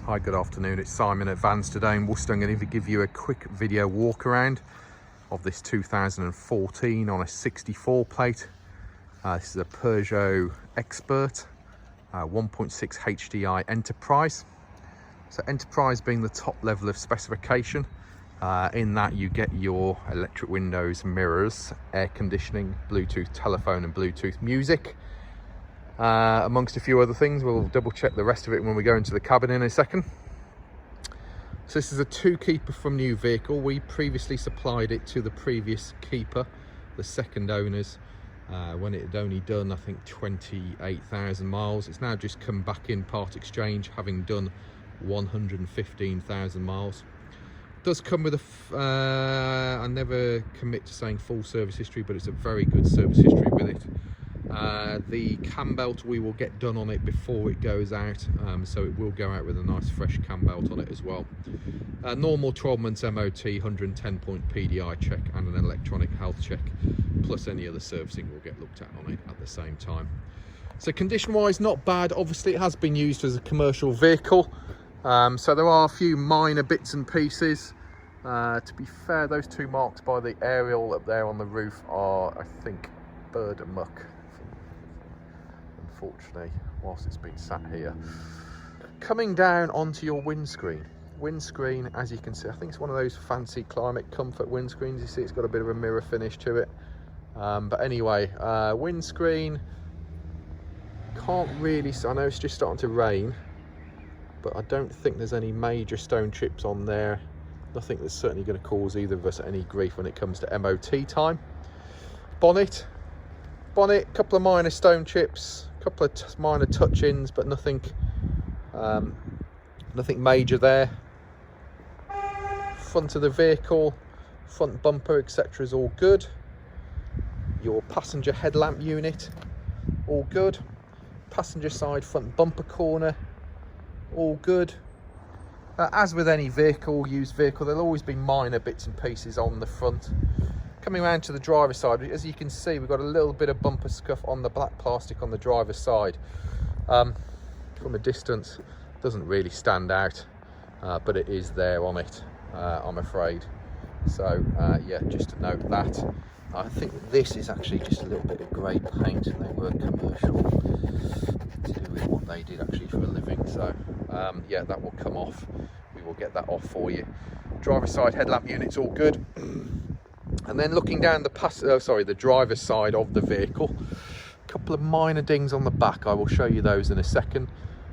Hi, good afternoon. It's Simon at Vans Today in Worcester. I'm going to give you a quick video walk around of this 2014 on a 64 plate. This is a Peugeot Expert 1.6 HDI Enterprise. So Enterprise being the top level of specification. In that you get your electric windows, mirrors, air conditioning, Bluetooth telephone and Bluetooth music. Amongst a few other things. We'll double check the rest of it when we go into the cabin in a second. So this is a two keeper from new vehicle. We previously supplied it to the previous keeper, the second owners, when it had only done I think 28,000 miles. It's now just come back in part exchange, having done 115,000 miles. It does come with I never commit to saying full service history, but it's a very good service history with it. The cam belt we will get done on it before it goes out, so it will go out with a nice fresh cam belt on it as well. Normal 12 months MOT, 110 point PDI check and an electronic health check, plus any other servicing will get looked at on it at the same time. So condition wise, not bad. Obviously it has been used as a commercial vehicle, so there are a few minor bits and pieces. To be fair, those two marks by the aerial up there on the roof are, I think, bird muck, unfortunately, whilst it's been sat here. Coming down onto your windscreen, as you can see, I think it's one of those fancy climate comfort windscreens. You see it's got a bit of a mirror finish to it, but anyway, windscreen, can't really, I know it's just starting to rain, but I don't think there's any major stone chips on there. Nothing that's certainly going to cause either of us any grief when it comes to MOT time. Bonnet, couple of minor stone chips, couple of minor touch-ins, but nothing major there. Front of the vehicle, front bumper, etc. is all good. Your passenger headlamp unit, all good. Passenger side front bumper corner, all good. As with any vehicle, used vehicle, there'll always be minor bits and pieces on the front. Coming around to the driver's side, as you can see, we've got a little bit of bumper scuff on the black plastic on the driver's side. From a distance, doesn't really stand out, but it is there on it, I'm afraid. So yeah, just to note that. I think this is actually just a little bit of grey paint, and they were commercial to do with what they did actually for a living. So yeah, that will come off. We will get that off for you. Driver's side headlamp unit's all good. And then looking down the driver's side of the vehicle, a couple of minor dings on the back. I will show you those in a second.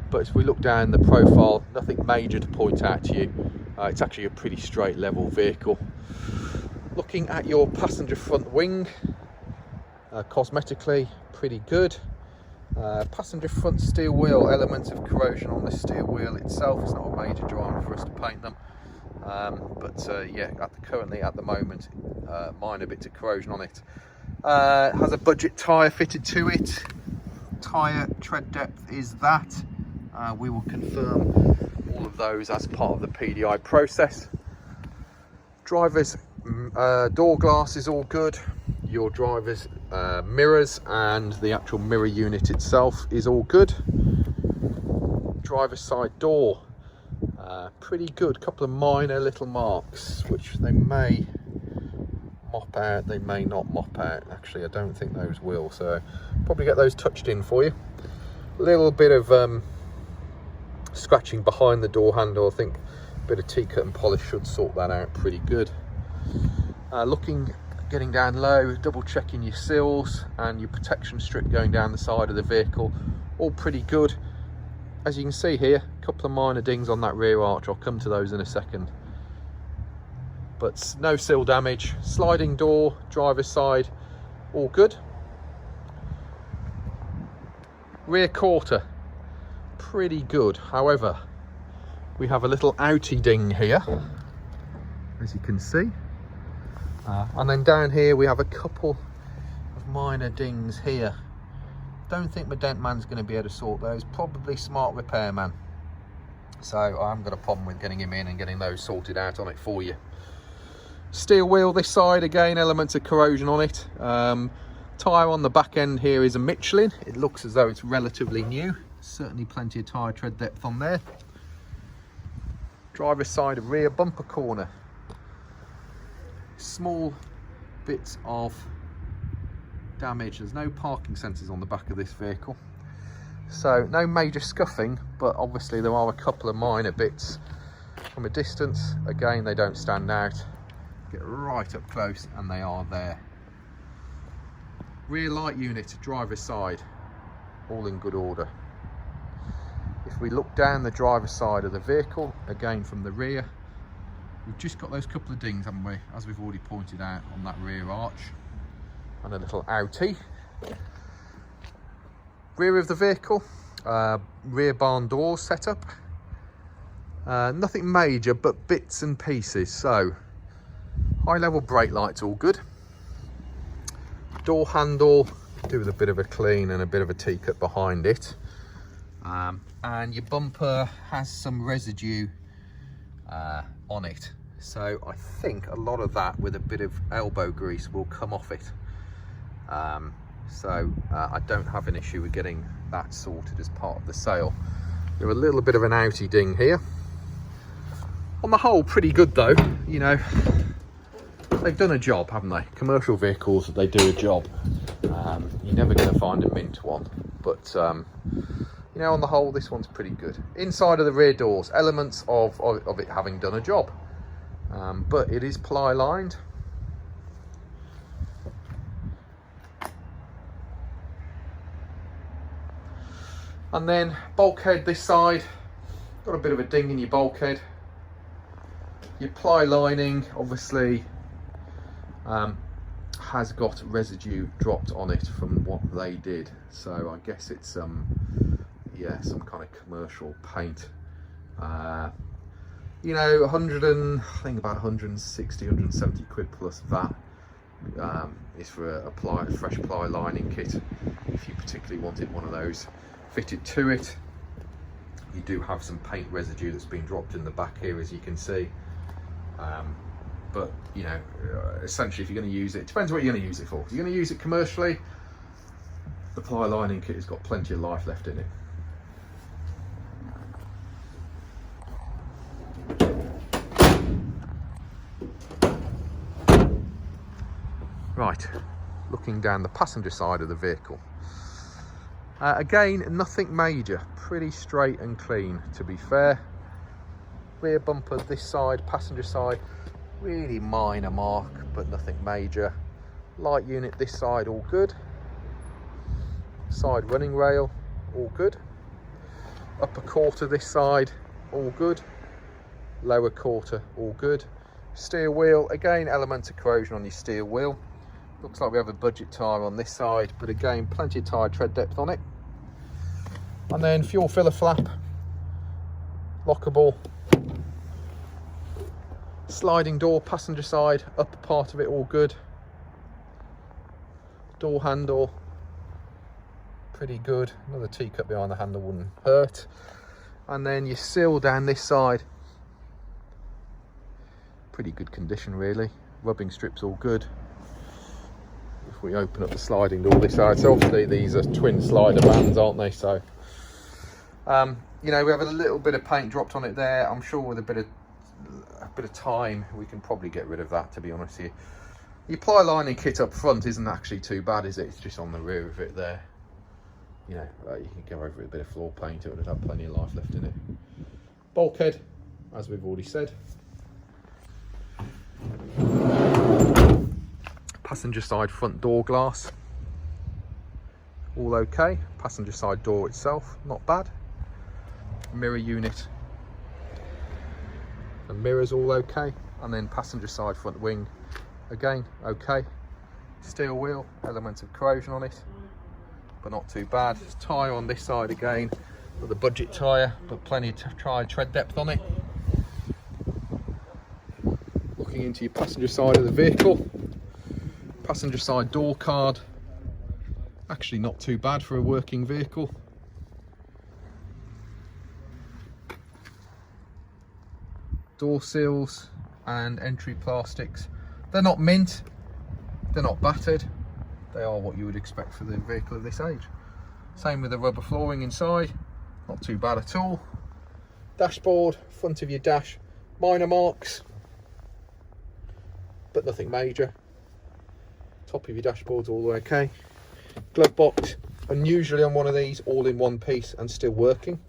But as we look down the profile, nothing major to point out to you. It's actually a pretty straight level vehicle. Looking at your passenger front wing, cosmetically pretty good. Passenger front steel wheel, elements of corrosion on the steel wheel itself. It's not a major drama for us to paint them. But yeah, currently at the moment, minor bits of corrosion on it. Has a budget tyre fitted to it. Tyre tread depth is that. We will confirm all of those as part of the PDI process. Driver's door glass is all good. Your driver's mirrors and the actual mirror unit itself is all good. Driver's side door, pretty good. Couple of minor little marks which they may mop out, they may not mop out. Actually, I don't think those will, so probably get those touched in for you. A little bit of scratching behind the door handle. I think a bit of T-cut and polish should sort that out pretty good. Getting down low, double checking your sills and your protection strip going down the side of the vehicle, all pretty good. As you can see here, a couple of minor dings on that rear arch. I'll come to those in a second, but no sill damage. Sliding door, driver's side, all good. Rear quarter, pretty good. However, we have a little outie ding here, as you can see. And then down here we have a couple of minor dings here. Don't think my dent man's going to be able to sort those. Probably smart repairman. So I haven't got a problem with getting him in and getting those sorted out on it for you. Steel wheel this side, again, elements of corrosion on it. Tyre on the back end here is a Michelin. It looks as though it's relatively new. Certainly plenty of tyre tread depth on there. driver's side rear bumper corner. Small bits of damage. There's no parking sensors on the back of this vehicle, so no major scuffing, but obviously there are a couple of minor bits from a distance. Again, they don't stand out. Get right up close and they are there. Rear light unit, driver's side, all in good order. If we look down the driver's side of the vehicle, again from the rear, we've just got those couple of dings, haven't we, as we've already pointed out, on that rear arch, and a little outie. Rear of the vehicle, rear barn doors set up. Nothing major, but bits and pieces. So high level brake lights, all good. Door handle, do with a bit of a clean and a bit of a T-cut behind it. And your bumper has some residue on it. So I think a lot of that with a bit of elbow grease will come off it. I don't have an issue with getting that sorted as part of the sale. There's a little bit of an outie ding here. On the whole, pretty good though. You know, they've done a job, haven't they? Commercial vehicles, they do a job. You're never going to find a mint one, but you know, on the whole, this one's pretty good. Inside of the rear doors, elements of it having done a job, but it is ply lined. And then bulkhead this side, got a bit of a ding in your bulkhead. Your ply lining obviously has got residue dropped on it from what they did, so I guess it's yeah, some kind of commercial paint. You know, I think about 160, 170 quid plus VAT is for a fresh ply lining kit, if you particularly wanted one of those fitted to it. You do have some paint residue that's been dropped in the back here, as you can see. But you know, essentially, if you're going to use it depends what you're going to use it for. If you're going to use it commercially, the ply lining kit has got plenty of life left in it. Right, looking down the passenger side of the vehicle. Again, nothing major, pretty straight and clean, to be fair. Rear bumper this side, passenger side, really minor mark, but nothing major. Light unit this side, all good. Side running rail, all good. Upper quarter this side, all good. Lower quarter, all good. Steer wheel, again, element of corrosion on your steer wheel. Looks like we have a budget tyre on this side, but again, plenty of tyre tread depth on it. And then fuel filler flap, lockable. Sliding door, passenger side, upper part of it all good. Door handle, pretty good. Another T-cut behind the handle wouldn't hurt. And then your sill down this side, pretty good condition really. Rubbing strips all good. If we open up the sliding door this side, so obviously these are twin slider bands, aren't they? So you know, we have a little bit of paint dropped on it there. I'm sure with a bit of time we can probably get rid of that, to be honest with you. Your ply lining kit up front isn't actually too bad, is it? It's just on the rear of it there. You know, you can go over with a bit of floor paint, it would have plenty of life left in it. Bulkhead, as we've already said. Passenger side front door glass, all okay. Passenger side door itself, not bad. Mirror unit, the mirrors all okay. And then passenger side front wing, again, okay. Steel wheel, elements of corrosion on it, but not too bad. Tyre on this side again, with a budget tyre, but plenty of tread depth on it. Looking into your passenger side of the vehicle, passenger side door card, actually not too bad for a working vehicle. Door sills and entry plastics, they're not mint, they're not battered, they are what you would expect for the vehicle of this age. Same with the rubber flooring inside, not too bad at all. Dashboard, front of your dash, Minor marks, but nothing major. Top of your dashboard's all okay. Glove box, unusually on one of these, all in one piece and still working.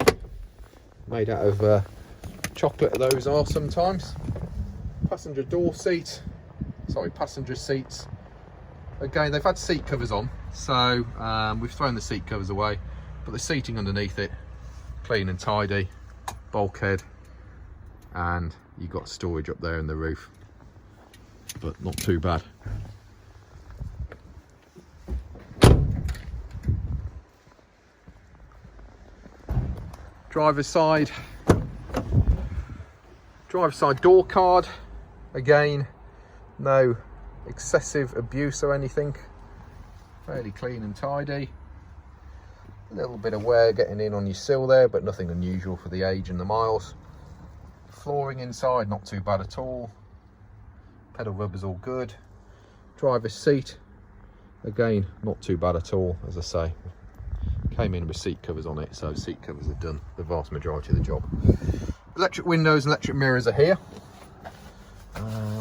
Made out of chocolate, those are sometimes. Passenger door seat, sorry, passenger seats. Again, they've had seat covers on, so we've thrown the seat covers away, but the seating underneath it, clean and tidy. Bulkhead, and you've got storage up there in the roof, but not too bad. Driver's side door card, again, no excessive abuse or anything, fairly clean and tidy. A little bit of wear getting in on your sill there, but nothing unusual for the age and the miles. Flooring inside, not too bad at all. Pedal rubber's all good. Driver's seat, again, not too bad at all, as I say. Came in with seat covers on it, so seat covers have done the vast majority of the job. Electric windows and electric mirrors are here.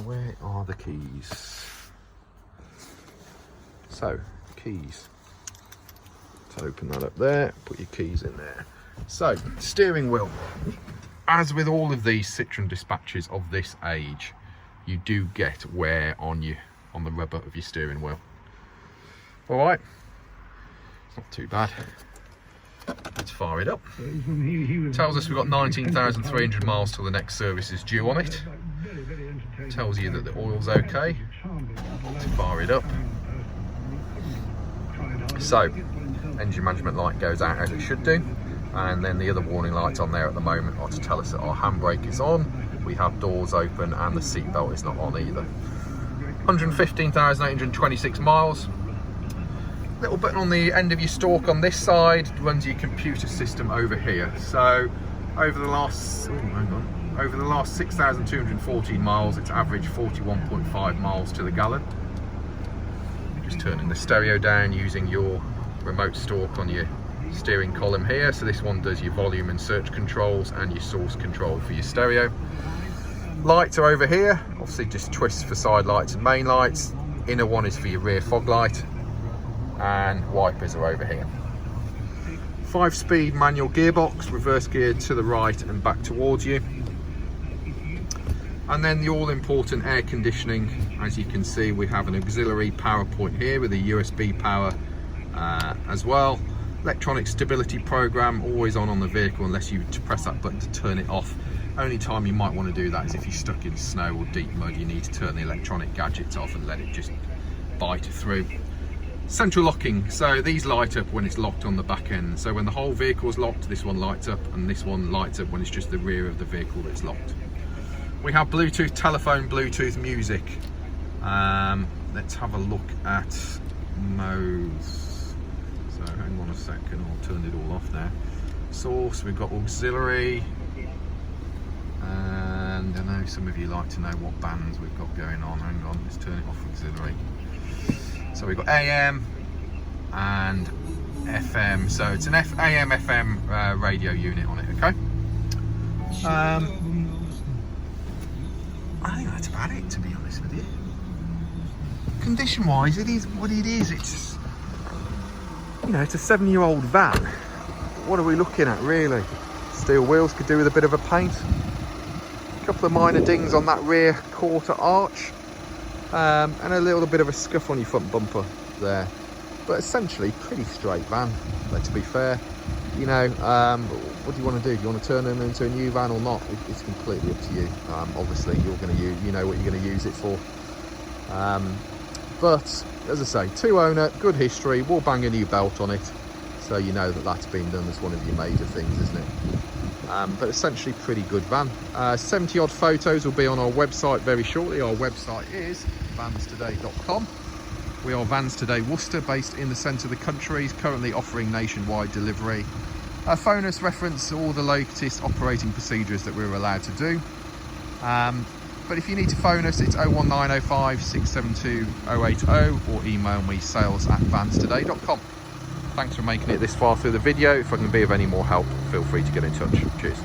Where are the keys? So, keys. So open that up there, put your keys in there. So, steering wheel. As with all of these Citroen Dispatches of this age, you do get wear on the rubber of your steering wheel. All right, it's not too bad. Let's fire it up. Tells us we've got 19,300 miles till the next service is due on it. Tells you that the oil's okay. Let's fire it up. So, engine management light goes out as it should do, and then the other warning lights on there at the moment are to tell us that our handbrake is on, we have doors open, and the seat belt is not on either. 115,826 miles. Little button on the end of your stalk on this side runs your computer system over here. So over the last 6,214 miles, it's averaged 41.5 miles to the gallon. Just turning the stereo down using your remote stalk on your steering column here. So this one does your volume and search controls and your source control for your stereo. Lights are over here, obviously just twists for side lights and main lights. Inner one is for your rear fog light, and wipers are over here. 5-speed manual gearbox, reverse geared to the right and back towards you. And then the all-important air conditioning. As you can see, we have an auxiliary power point here with a USB power as well. Electronic stability program, always on the vehicle unless you press that button to turn it off. Only time you might want to do that is if you're stuck in snow or deep mud. You need to turn the electronic gadgets off and let it just bite through. Central locking, so these light up when it's locked on the back end. So when the whole vehicle is locked, this one lights up, and this one lights up when it's just the rear of the vehicle that's locked. We have Bluetooth telephone, Bluetooth music. Let's have a look at modes. So hang on a second, I'll turn it all off now. Source, we've got auxiliary, and I know some of you like to know what bands we've got going on. Hang on, let's turn it off auxiliary. So we've got AM and FM, so it's an AM FM radio unit on it, okay? I think that's about it, to be honest with you. Condition wise, it is what it is. It's, you know, it's a 7-year-old van. What are we looking at really? Steel wheels, could do with a bit of a paint. A couple of minor dings on that rear quarter arch. And a little bit of a scuff on your front bumper there, but essentially pretty straight van. Let's be fair, you know. What do you want to do? Do you want to turn them into a new van or not? It's completely up to you. Obviously you're going to use, you know what you're going to use it for. But as I say, 2-owner, good history. We'll bang a new belt on it, so you know that that's been done. That's one of your major things, isn't it? But essentially pretty good van. 70 odd photos will be on our website very shortly. Our website is vanstoday.com. We are Vans Today Worcester, based in the centre of the country, currently offering nationwide delivery. Phone us, reference all the latest operating procedures that we're allowed to do. But if you need to phone us, it's 01905 672 080 or email me sales@vanstoday.com. Thanks for making it this far through the video. If I can be of any more help, feel free to get in touch. Cheers.